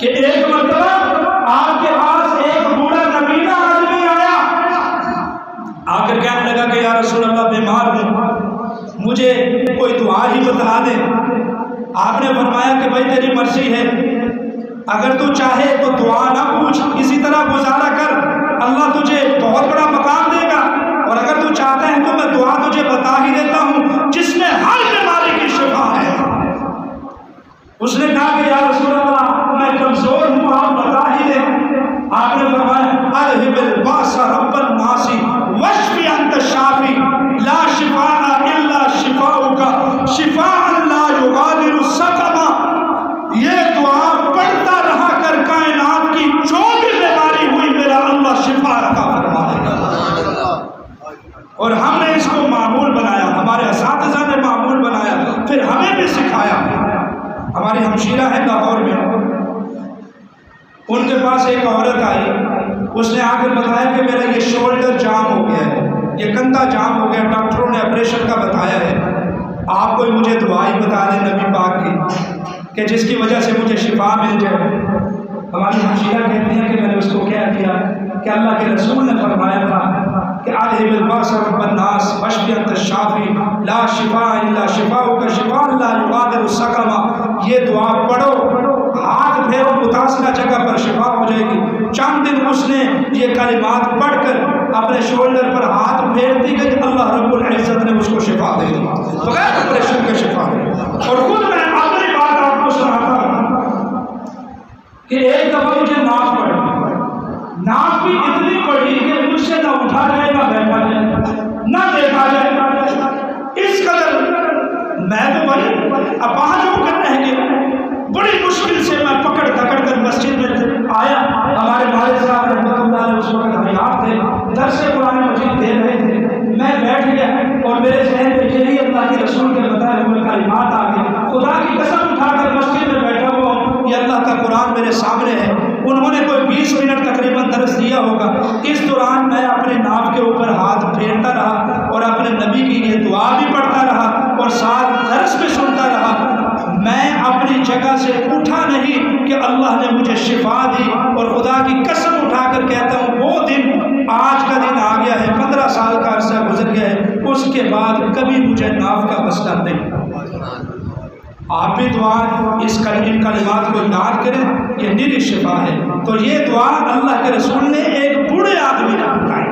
کہ ایک مرتبہ آپ کے پاس ایک بوڑھا نبینا آدمی آیا، آ کر کہنے لگا کہ یا رسول اللہ بیمار ہوں، مجھے کوئی دعا ہی بتلا دے۔ آپ نے فرمایا کہ بھائی تیری مرضی ہے، اگر تو چاہے تو دعا نہ پوچھ، اسی طرح گزارا کر، اللہ تجھے بہت بڑا مقام دے گا، اور اگر تو چاہتا ہے تو میں دعا تجھے بتا ہی دیتا ہوں جس میں ہر بیماری کی شفا ہے۔ اس نے کہا کہ یا رسول اللہ میں کمزور ہوں، آپ بتا ہی دیں۔ آپ نے فرمایا اذهب الباس رب الناس واشف انت الشافی لا شفاء الا شفاؤک شفاء لا یغادر سقما۔ یہ دعا پڑھتا رہا کر کائنات کی جو بھی بیماری ہوئی میرا اللہ شفا عطا فرمائے گا۔ اور ہم نے اس کو معمول بنایا، ہمارے اساتذہ نے معمول بنایا، پھر ہمیں بھی سکھایا۔ ہماری ہمشیرہ ہے لاہور میں، ان کے پاس ایک عورت آئی، اس نے آ کر بتایا کہ میرا یہ شولڈر جام ہو گیا ہے، یہ کندھا جام ہو گیا، ڈاکٹروں نے آپریشن کا بتایا ہے، آپ کوئی مجھے دعائی بتا دیں نبی پاک کی کہ جس کی وجہ سے مجھے شفا مل جائے۔ ہماری ہمشیرہ کہتی ہیں کہ میں نے اس کو کہہ دیا کہ اللہ کے رسول نے فرمایا تھا کہ اذهب الباس رب الناس واشف انت الشافی لا شفاء الا شفاؤک شفاء لا یغادر سقما۔ یہ دعا پڑھو، ہاتھ پھیرو متاثرہ جگہ پر شفا ہو جائے گی۔ چند دن اس نے یہ کلمات پڑھ کر اپنے شولڈر پر ہاتھ پھیر دی گئی، اللہ رب العزت نے اس کو شفا دے دی، بغیر آپریشن کے شفا دے۔ اور خود میں اپنی بات آپ کو سناتا ہوں کہ ایک دفعہ مجھے ناف پڑی، ناف بھی اتنی پڑی کہ مجھ سے نہ اٹھا جائے نہ بیٹھا جائے نہ دیکھا جائے، اس قدر میں تو بڑی اپاہج ہو کر رہ گیا۔ بڑی مشکل سے میں پکڑ دکڑ کر مسجد میں آیا، ہمارے والد صاحب رحمۃ اللہ علیہ اس وقت حیات تھے، درس قرآن مجید دے رہے تھے، میں بیٹھ گیا اور میرے ذہن میں یہی اللہ کے رسول کے بتائے ہوئے کلمات آ گئے۔ خدا کی قسم اٹھا کر مسجد میں بیٹھا ہوا ہوں، یہ اللہ کا قرآن میرے سامنے ہے۔ انہوں نے کوئی 20 منٹ تقریباً درس دیا ہوگا، اس دوران میں اپنے ناف کے اوپر ہاتھ پھیرتا رہا اور اپنے نبی کی یہ دعا بھی پڑھتا رہا اور ساتھ درس بھی سنتا رہا۔ میں اپنی جگہ سے اٹھا نہیں کہ اللہ نے مجھے شفا دی، اور خدا کی قسم اٹھا کر کہتا ہوں وہ دن آج کا دن آ گیا ہے، 15 سال کا عرصہ گزر گیا ہے، اس کے بعد کبھی مجھے ناف کا مسئلہ نہیں۔ آپ بھی دعا ان کلمات کو یاد کریں، یہ نری شفا ہے۔ تو یہ دعا اللہ کے رسول نے ایک بوڑھے آدمی نے بتائی۔